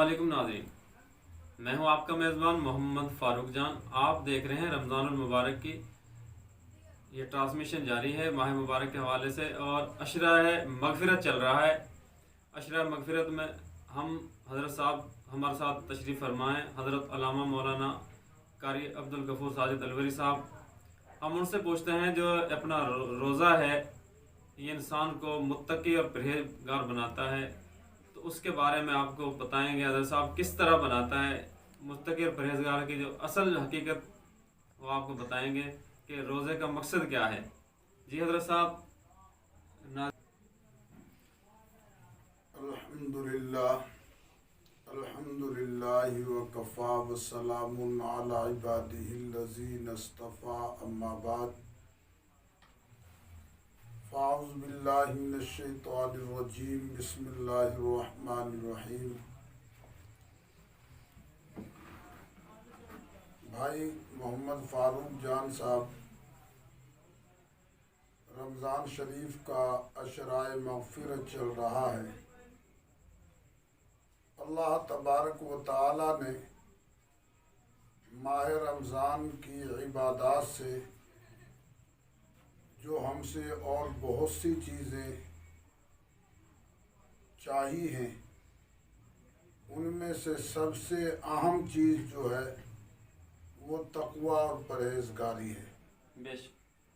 علیکم ناظرین، میں ہوں آپ کا میزبان محمد فاروق جان۔ آپ دیکھ رہے ہیں رمضان المبارک کی یہ ٹرانسمیشن جاری ہے ماہ مبارک کے حوالے سے، اور عشرہ مغفرت چل رہا ہے۔ عشرہ مغفرت میں ہم حضرت صاحب ہمارے ساتھ تشریف فرمائیں، حضرت علامہ مولانا قاری عبدالغفور ساجد الوری صاحب۔ ہم ان سے پوچھتے ہیں جو اپنا روزہ ہے یہ انسان کو متقی اور پرہیزگار بناتا ہے، تو اس کے بارے میں آپ کو بتائیں گے حضرت صاحب کس طرح بناتا ہے متقی اور پرہیزگار کی جو اصل حقیقت وہ آپ کو بتائیں گے کہ روزے کا مقصد کیا ہے۔ جی حضرت صاحب۔ الحمدللہ وکفا وسلام علی عبادہ الذین اصطفیٰ، اما بعد فاعوذ باللہ من الشیطان الرجیم، بسم اللہ الرحمن الرحیم۔ بھائی محمد فاروق جان صاحب، رمضان شریف کا عشرہ مغفرت چل رہا ہے۔ اللہ تبارک و تعالی نے ماہ رمضان کی عبادات سے جو ہم سے اور بہت سی چیزیں چاہی ہیں، ان میں سے سب سے اہم چیز جو ہے وہ تقوی اور پرہیزگاری ہے۔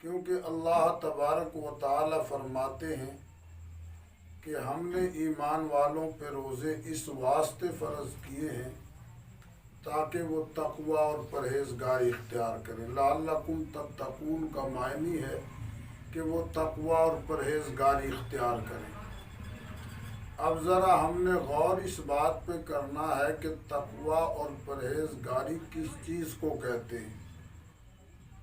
کیونکہ اللہ تبارک و تعالی فرماتے ہیں کہ ہم نے ایمان والوں پہ روزے اس واسطے فرض کیے ہیں تاکہ وہ تقوی اور پرہیزگاری اختیار کریں۔ لعلکم تتقون کا معنی ہے کہ وہ تقوی اور پرہیزگاری اختیار کریں۔ اب ذرا ہم نے غور اس بات پہ کرنا ہے کہ تقوی اور پرہیزگاری کس چیز کو کہتے ہیں۔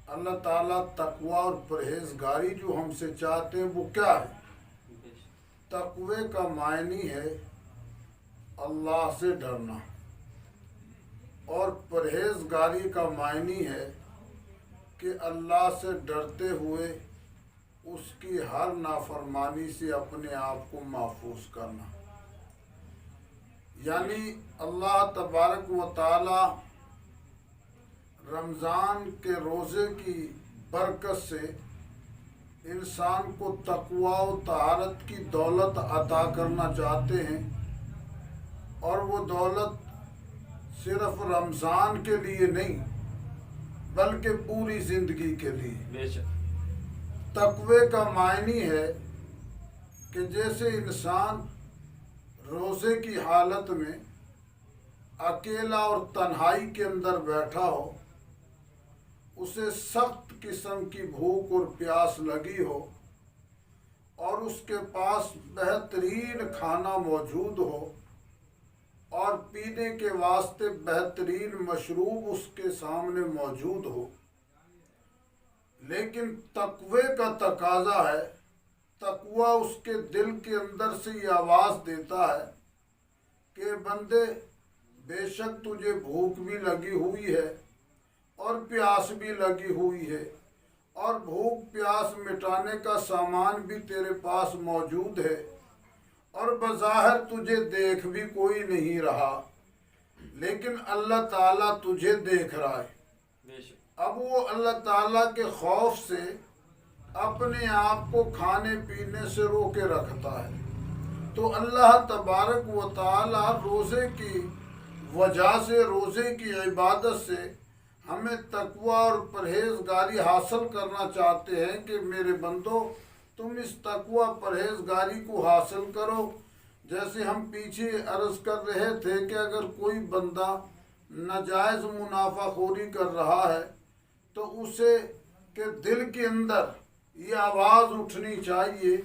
اللہ تعالیٰ تقوی اور پرہیزگاری جو ہم سے چاہتے ہیں وہ کیا ہے؟ تقوی کا معنی ہے اللہ سے ڈرنا، اور پرہیزگاری کا معنی ہے کہ اللہ سے ڈرتے ہوئے اس کی ہر نافرمانی سے اپنے آپ کو محفوظ کرنا۔ یعنی اللہ تبارک و تعالی رمضان کے روزے کی برکت سے انسان کو تقوی و طہارت کی دولت عطا کرنا چاہتے ہیں، اور وہ دولت صرف رمضان کے لیے نہیں بلکہ پوری زندگی کے لیے۔ تقوی کا معنی ہے کہ جیسے انسان روزے کی حالت میں اکیلا اور تنہائی کے اندر بیٹھا ہو، اسے سخت قسم کی بھوک اور پیاس لگی ہو، اور اس کے پاس بہترین کھانا موجود ہو اور پینے کے واسطے بہترین مشروب اس کے سامنے موجود ہو، لیکن تقوی کا تقاضا ہے، تقوی اس کے دل کے اندر سے یہ آواز دیتا ہے کہ بندے بے شک تجھے بھوک بھی لگی ہوئی ہے اور پیاس بھی لگی ہوئی ہے، اور بھوک پیاس مٹانے کا سامان بھی تیرے پاس موجود ہے، اور بظاہر تجھے دیکھ بھی کوئی نہیں رہا، لیکن اللہ تعالیٰ تجھے دیکھ رہا ہے۔ اب وہ اللہ تعالیٰ کے خوف سے اپنے آپ کو کھانے پینے سے روکے رکھتا ہے۔ تو اللہ تبارک و تعالیٰ روزے کی وجہ سے، روزے کی عبادت سے ہمیں تقوی اور پرہیزگاری حاصل کرنا چاہتے ہیں کہ میرے بندو تم اس تقوی پرہیزگاری کو حاصل کرو۔ جیسے ہم پیچھے عرض کر رہے تھے کہ اگر کوئی بندہ ناجائز منافع خوری کر رہا ہے تو اسے کہ دل کے اندر یہ آواز اٹھنی چاہیے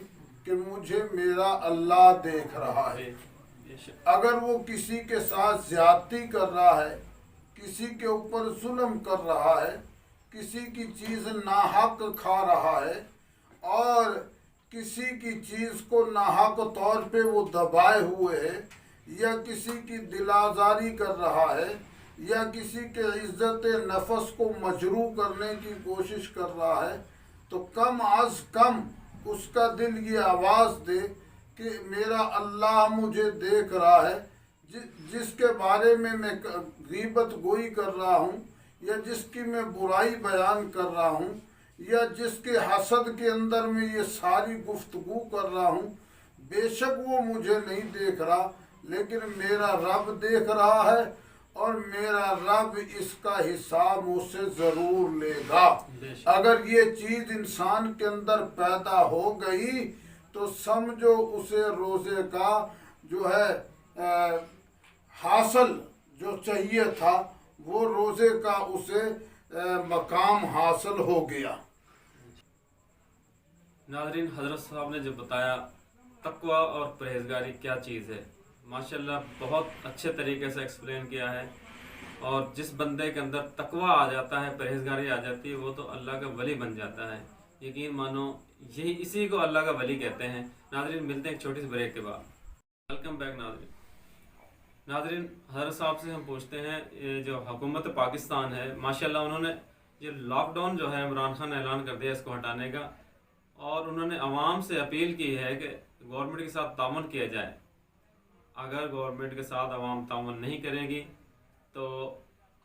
کہ مجھے میرا اللہ دیکھ رہا ہے۔ اگر وہ کسی کے ساتھ زیادتی کر رہا ہے، کسی کے اوپر ظلم کر رہا ہے، کسی کی چیز ناحق کھا رہا ہے، اور کسی کی چیز کو ناحق طور پہ وہ دبائے ہوئے ہے، یا کسی کی دل آزاری کر رہا ہے، یا کسی کے عزت نفس کو مجروح کرنے کی کوشش کر رہا ہے، تو کم از کم اس کا دل یہ آواز دے کہ میرا اللہ مجھے دیکھ رہا ہے، जिसके बारे में मैं गीबत गोई कर रहा हूँ या जिसकी मैं बुराई बयान कर रहा हूँ या जिसके हसद के अंदर में ये सारी गुफ्तगू कर रहा हूँ, बेशक वो मुझे नहीं देख रहा, लेकिन मेरा रब देख रहा है और मेरा रब इसका हिसाब मुझसे ज़रूर लेगा। अगर ये चीज़ इंसान के अंदर पैदा हो गई तो समझो उसे रोज़े का जो है हासिल जो चाहिए था वो रोज़े का उसे मकाम हासिल हो गया। नाज़रीन, हज़रत साहब ने जो बताया तक़वा और परहेज़गारी क्या चीज़ है, माशाल्लाह बहुत अच्छे तरीके से एक्सप्लेन किया है। और जिस बंदे के अंदर तक़वा आ जाता है, परहेज़गारी आ जाती है, वो तो अल्लाह का वली बन जाता है। यकीन मानो यही इसी को अल्लाह का वली कहते हैं। नाज़रीन, मिलते हैं एक छोटी सी ब्रेक के बाद। वेलकम बैक नाज़रीन, हज़रत साहब से हम पूछते हैं, ये जो हुकूमत पाकिस्तान है माशाल्लाह, उन्होंने ये लॉकडाउन जो है इमरान खान ने ऐलान कर दिया इसको हटाने का, और उन्होंने आवाम से अपील की है कि गवर्नमेंट के साथ ताउन किया जाए। अगर गवर्नमेंट के साथ आवाम ताउन नहीं करेगी तो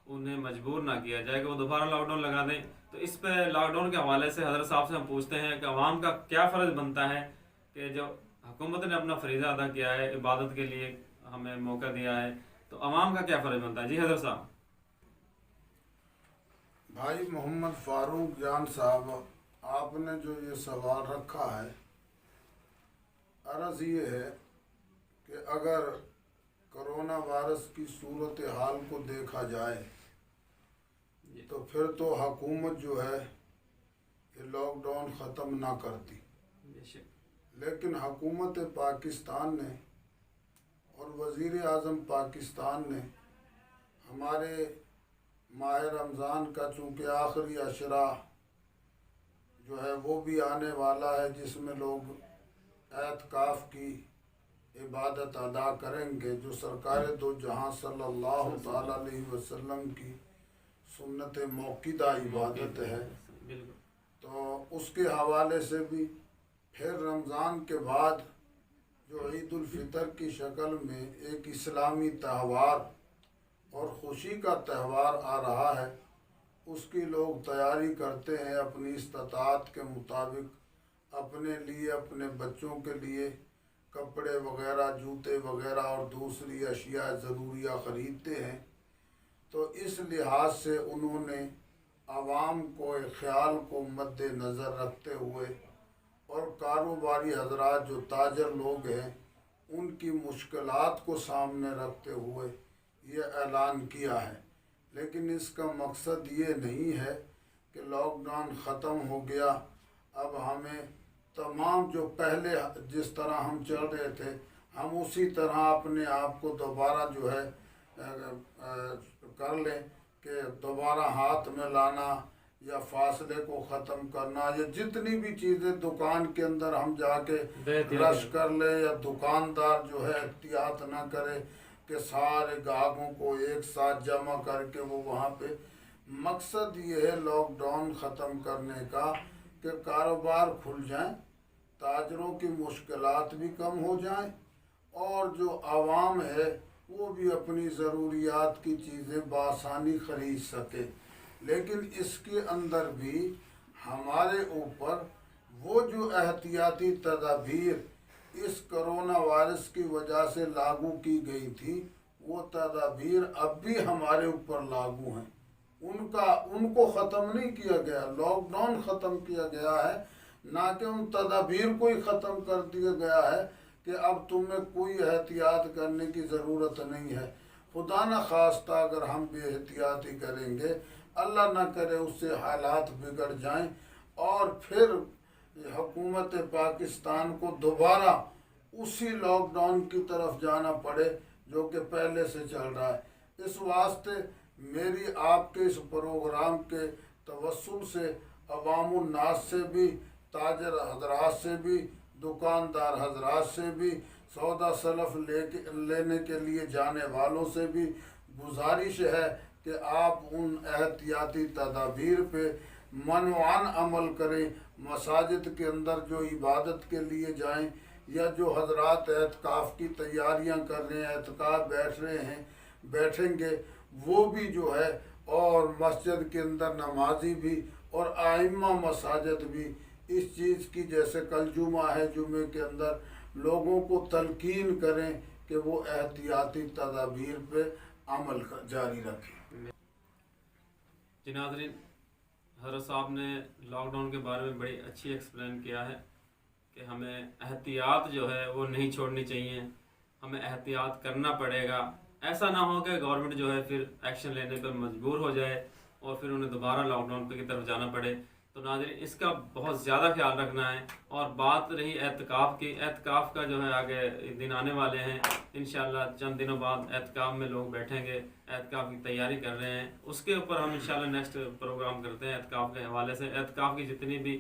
उन्हें मजबूर ना किया जाए कि वो दोबारा लॉकडाउन लगा दें। तो इस पर लॉकडाउन के हवाले से हज़रत साहब से हम पूछते हैं कि आवाम का क्या फ़र्ज़ बनता है कि जो हुकूमत ने अपना फरीज़ा अदा किया है, इबादत के लिए हमें मौका दिया है, तो आवाम का क्या फ़र्ज़ बनता है। जी हज़रत साहब। भाई मोहम्मद फ़ारूक जान साहब, आपने जो ये सवाल रखा है, अर्ज़ ये है कि अगर कोरोना वायरस की सूरत हाल को देखा जाए तो फिर तो हुकूमत जो है ये लॉकडाउन ख़त्म ना करती, लेकिन हुकूमत पाकिस्तान ने और वज़ीर आज़म पाकिस्तान ने हमारे माह रमज़ान का चूँकि आखिरी अशरा जो है वो भी आने वाला है, जिसमें लोग एतकाफ़ की इबादत अदा करेंगे, जो सरकार दो जहां सल्लल्लाहु ताला अलैहि वसल्लम की सुन्नत मौक़िदा इबादत है। तो उसके हवाले से भी फिर रमज़ान के बाद जो ईद उल फितर की शक्ल में एक इस्लामी त्यौहार और ख़ुशी का त्यौहार आ रहा है, उसकी लोग तैयारी करते हैं अपनी इस्तात के मुताबिक, अपने लिए, अपने बच्चों के लिए कपड़े वगैरह, जूते वगैरह और दूसरी अशिया ज़रूरिया ख़रीदते हैं। तो इस लिहाज से उन्होंने आवाम को ख़्याल को मद्देनज़र रखते हुए और कारोबारी हजरात जो ताजर लोग हैं उनकी मुश्किलात को सामने रखते हुए ये ऐलान किया है। लेकिन इसका मकसद ये नहीं है कि लॉकडाउन ख़त्म हो गया, अब हमें तमाम जो पहले जिस तरह हम चल रहे थे हम उसी तरह अपने आप को दोबारा जो है कर लें कि दोबारा हाथ में लाना या फासले को ख़त्म करना या जितनी भी चीज़ें दुकान के अंदर हम जाके रश कर लें या दुकानदार जो है एहतियात ना करे कि सारे ग्राहकों को एक साथ जमा करके वो वहाँ पे। मकसद ये है लॉकडाउन ख़त्म करने का कि कारोबार खुल जाएं, ताजरों की मुश्किलात भी कम हो जाएं और जो आवाम है वो भी अपनी ज़रूरियात की चीज़ें बआसानी ख़रीद सके। लेकिन इसके अंदर भी हमारे ऊपर वो जो एहतियाती तदाबीर इस कोरोना वायरस की वजह से लागू की गई थी, वो तदाबीर अब भी हमारे ऊपर लागू हैं। उनको ख़त्म नहीं किया गया, लॉकडाउन ख़त्म किया गया है, ना कि उन तदाबीर को ही ख़त्म कर दिया गया है कि अब तुम्हें कोई एहतियात करने की ज़रूरत नहीं है। खुदा न खास्ता अगर हम बेहतियाती करेंगे, अल्लाह न करे उससे हालात बिगड़ जाएं और फिर हुकूमत पाकिस्तान को दोबारा उसी लॉकडाउन की तरफ जाना पड़े जो कि पहले से चल रहा है। इस वास्ते मेरी आपके इस प्रोग्राम के तवस्सुल से अवामुन नास से भी, ताजर हजरात से भी, दुकानदार हजरात से भी, सौदा सलफ लेने के लिए जाने वालों से भी गुजारिश है कि आप उन एहतियाती तदाबीर पे मनवान अमल करें। मसाजिद के अंदर जो इबादत के लिए जाएं या जो हजरात एतकाफ़ की तैयारियां कर रहे हैं, एतकाफ़ बैठ रहे हैं, बैठेंगे, वो भी जो है, और मस्जिद के अंदर नमाजी भी और आइम्मा मसाजिद भी इस चीज़ की, जैसे कल जुमा है, जुमे के अंदर लोगों को तलकीन करें कि वो एहतियाती तदाबीर पे अमल जारी रखें। जी नाज़रीन, हज़रत साहब ने लॉकडाउन के बारे में बड़ी अच्छी एक्सप्लेन किया है कि हमें एहतियात जो है वो नहीं छोड़नी चाहिए, हमें एहतियात करना पड़ेगा। ऐसा ना हो कि गवर्नमेंट जो है फिर एक्शन लेने पर मजबूर हो जाए और फिर उन्हें दोबारा लॉकडाउन की तरफ जाना पड़े। तो नाज़रीन, इसका बहुत ज़्यादा ख्याल रखना है। और बात रही एतकाफ़ की, एतकाफ़ का जो है आगे दिन आने वाले हैं, इंशाल्लाह चंद दिनों बाद एतकाफ़ में लोग बैठेंगे, एतकाफ़ की तैयारी कर रहे हैं। उसके ऊपर हम इंशाल्लाह नेक्स्ट प्रोग्राम करते हैं एतकाफ़ के हवाले से। एतकाफ़ की जितनी भी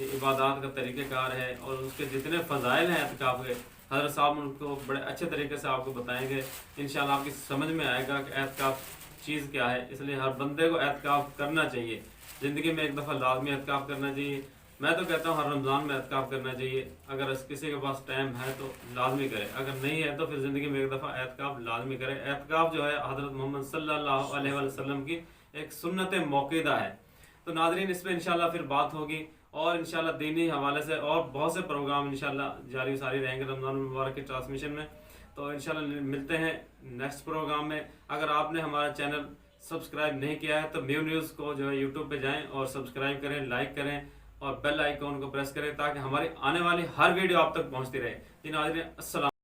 इबादत का तरीक़ेकार है और उसके जितने फ़ज़ाइल हैं एतकाफ़ के, हज़रत साहब उनको बड़े अच्छे तरीके से आपको बताएंगे। इंशाल्लाह आपकी समझ में आएगा कि एतकाफ़ चीज़ क्या है। इसलिए हर बंदे को एतकाफ़ करना चाहिए, ज़िंदगी में एक दफ़ा लाजमी एतकाफ़ करना चाहिए। मैं तो कहता हूँ हर रमज़ान में एतकाफ़ करना चाहिए। अगर किसी के पास टाइम है तो लाजमी करे, अगर नहीं है तो फिर ज़िंदगी में एक दफ़ा एतकाफ़ लाजमी करे। एतकाफ़ जो है हज़रत मोहम्मद सल्लल्लाहु अलैहि वसल्लम की एक सुन्नत मौक़ूदा है। तो नाज़रीन, इस पर इंशाल्लाह फिर बात होगी और इंशाल्लाह दीनी हवाले से और बहुत से प्रोग्राम इंशाल्लाह जारी सारी रहेंगे रमज़ान मुबारक के ट्रांसमिशन में। तो इंशाल्लाह मिलते हैं नेक्स्ट प्रोग्राम में। अगर आपने हमारा चैनल सब्सक्राइब नहीं किया है तो म्यू न्यूज़ को जो है यूट्यूब पे जाएं और सब्सक्राइब करें, लाइक करें और बेल आइकॉन को प्रेस करें ताकि हमारी आने वाली हर वीडियो आप तक पहुंचती रहे। जी नाज़रीन, अस्सलाम।